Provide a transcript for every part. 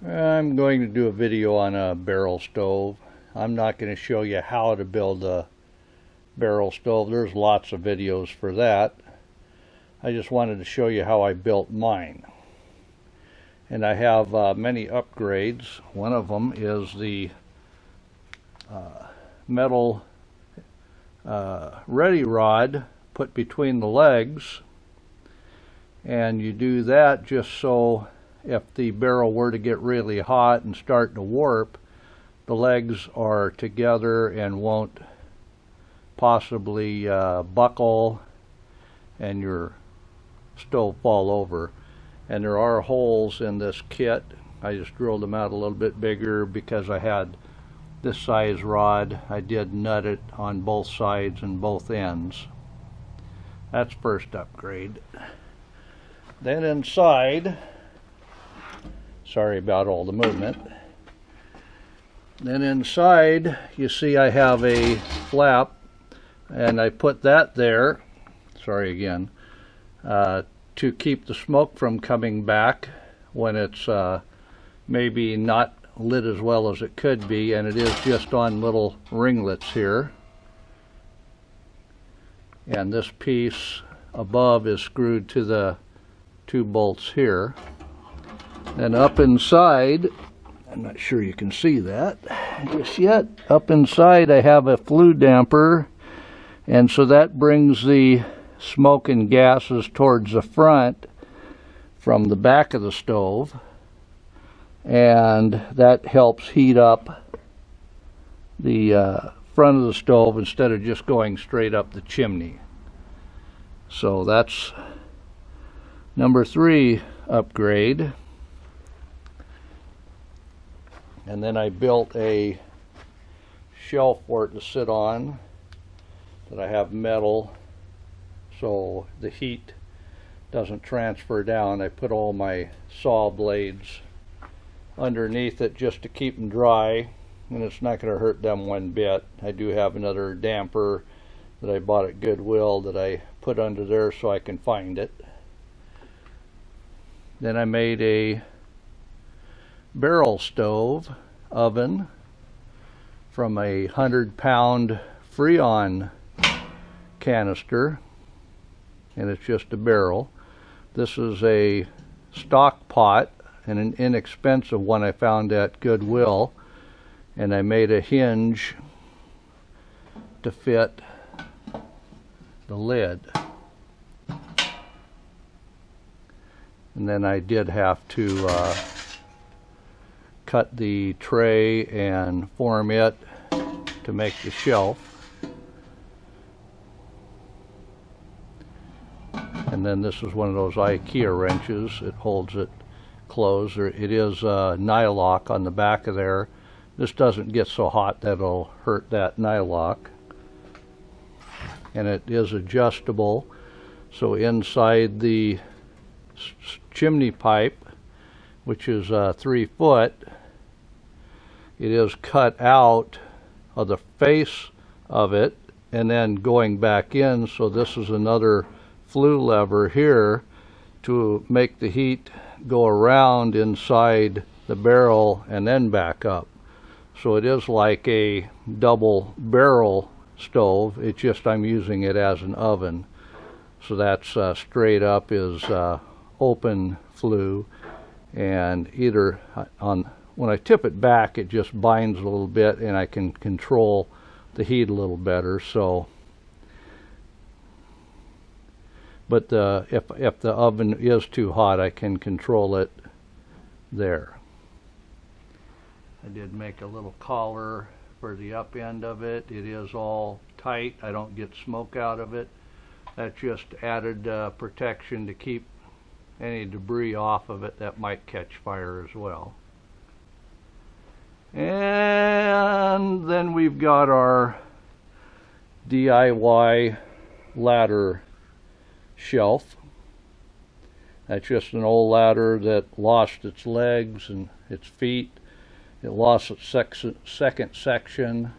I'm going to do a video on a barrel stove. I'm not going to show you how to build a barrel stove. There's lots of videos for that. I just wanted to show you how I built mine. And I have many upgrades. One of them is the metal ready rod put between the legs. And you do that just so if the barrel were to get really hot and start to warp, the legs are together and won't possibly buckle and your stove fall over. And there are holes in this kit. I just drilled them out a little bit bigger because I had this size rod. I did nut it on both sides and both ends. That's first upgrade. Then inside, sorry about all the movement. Then inside, you see I have a flap, and I put that there, sorry again, to keep the smoke from coming back when it's maybe not lit as well as it could be, and it is just on little ringlets here. And this piece above is screwed to the two bolts here. And up inside, I'm not sure you can see that just yet, up inside I have a flue damper, and so that brings the smoke and gases towards the front from the back of the stove, and that helps heat up the front of the stove instead of just going straight up the chimney. So that's number 3 upgrade. And then I built a shelf for it to sit on that I have metal so the heat doesn't transfer down. I put all my saw blades underneath it just to keep them dry, and it's not going to hurt them one bit. I do have another damper that I bought at Goodwill that I put under there so I can find it. Then I made a barrel stove oven from a 100-pound Freon canister, and it's just a barrel. This is a stock pot and an inexpensive one I found at Goodwill, and I made a hinge to fit the lid. And then I did have to cut the tray and form it to make the shelf. And then this is one of those IKEA wrenches. It holds it closed. It is nylock on the back of there. This doesn't get so hot that it'll hurt that nylock. And it is adjustable. So inside the chimney pipe, which is 3 foot, it is cut out of the face of it and then going back in. So this is another flue lever here to make the heat go around inside the barrel and then back up. So it is like a double barrel stove. It's just I'm using it as an oven. So that's straight up is open flue, and either when I tip it back it just binds a little bit and I can control the heat a little better. So but if the oven is too hot, I can control it there. I did make a little collar for the up end of it. It is all tight. I don't get smoke out of it. That's just added protection to keep any debris off of it that might catch fire as well. And then we've got our DIY ladder shelf. That's just an old ladder that lost its legs and its feet. It lost its second section,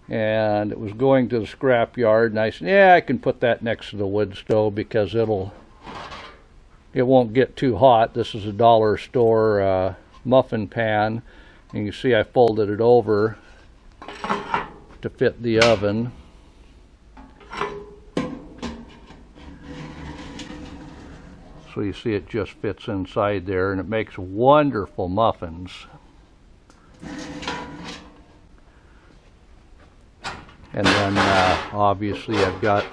and it was going to the scrap yard, and I said, yeah, I can put that next to the wood stove because it won't get too hot. This is a dollar store muffin pan, and you see I folded it over to fit the oven. So you see it just fits inside there, and it makes wonderful muffins. And then obviously I've got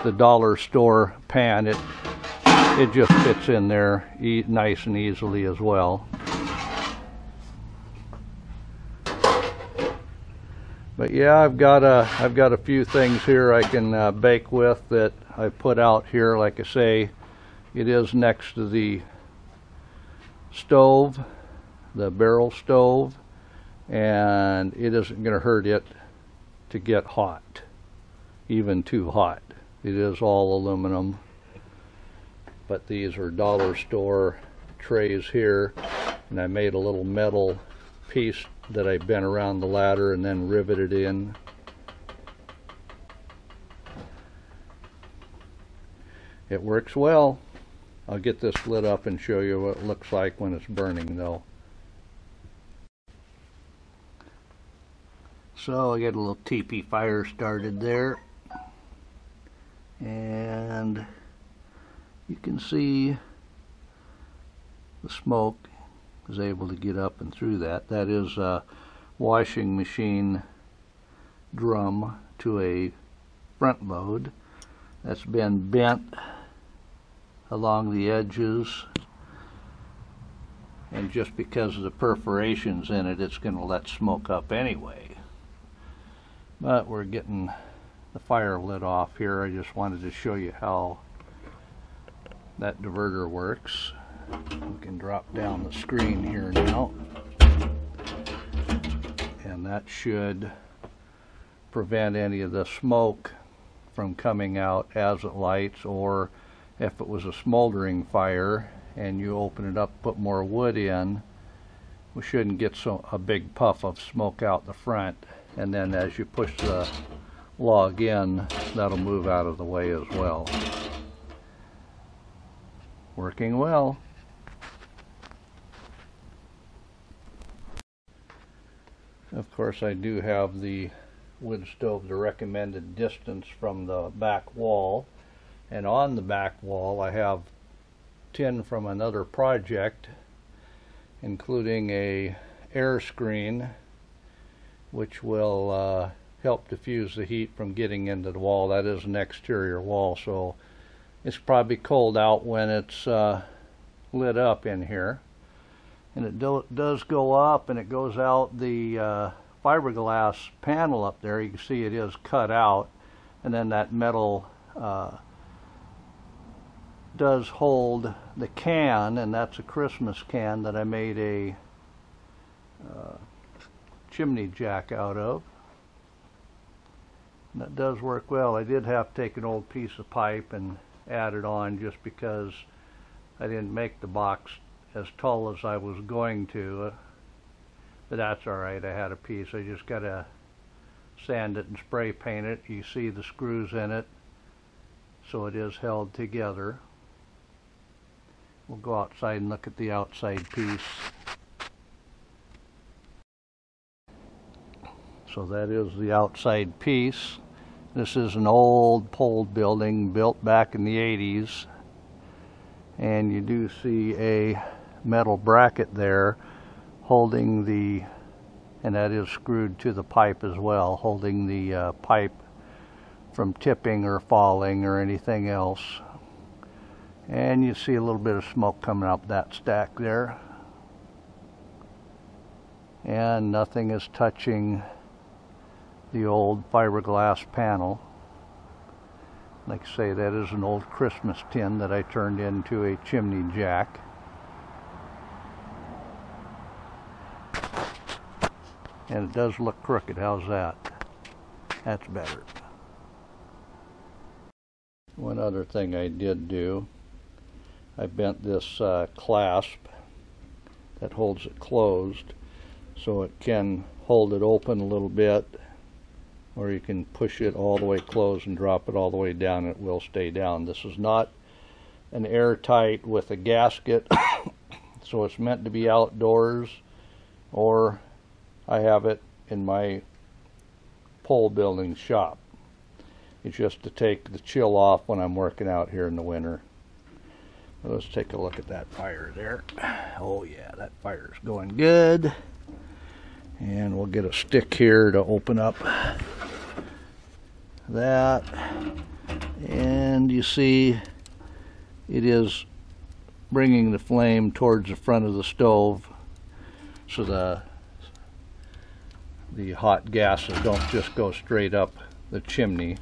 the dollar store pan. It just fits in there nice and easily as well. But yeah, I've got a few things here I can bake with that I put out here. Like I say, it is next to the stove, the barrel stove, and it isn't going to hurt it to get hot, even too hot. It is all aluminum, but these are dollar store trays here, and I made a little metal piece that I bent around the ladder and then riveted in. It works well. I'll get this lit up and show you what it looks like when it's burning though. So I got a little teepee fire started there, and you can see the smoke is able to get up and through that. That is a washing machine drum to a front load that's been bent along the edges, and just because of the perforations in it, it's going to let smoke up anyway. But we're getting the fire lit off here. I just wanted to show you how that diverter works. We can drop down the screen here now, and that should prevent any of the smoke from coming out as it lights, or if it was a smoldering fire and you open it up, put more wood in, we shouldn't get a big puff of smoke out the front, and then as you push the log in, that'll move out of the way as well. Working well. Of course, I do have the wood stove the recommended distance from the back wall, and on the back wall I have tin from another project, including a air screen which will help diffuse the heat from getting into the wall. That is an exterior wall, so it's probably cold out when it's lit up in here. And it does go up, and it goes out the fiberglass panel up there. You can see it is cut out, and then that metal does hold the can, and that's a Christmas can that I made a chimney jack out of. And that does work well. I did have to take an old piece of pipe and add it on just because I didn't make the box as tall as I was going to, but that's alright. I had a piece. I just gotta sand it and spray paint it. You see the screws in it, so it is held together. We'll go outside and look at the outside piece. So that is the outside piece. This is an old pole building built back in the 80s, and you do see a metal bracket there holding the, and that is screwed to the pipe as well, holding the pipe from tipping or falling or anything else. And you see a little bit of smoke coming up that stack there, and nothing is touching the old fiberglass panel. Like I say, that is an old Christmas tin that I turned into a chimney jack. And it does look crooked. How's that? That's better. One other thing I did do, I bent this clasp that holds it closed so it can hold it open a little bit, or you can push it all the way closed and drop it all the way down and it will stay down. This is not an airtight with a gasket, so it's meant to be outdoors, or I have it in my pole building shop. It's just to take the chill off when I'm working out here in the winter. Let's take a look at that fire there. Oh yeah, that fire's going good. And we'll get a stick here to open up that. And you see it is bringing the flame towards the front of the stove, so the hot gases don't just go straight up the chimney.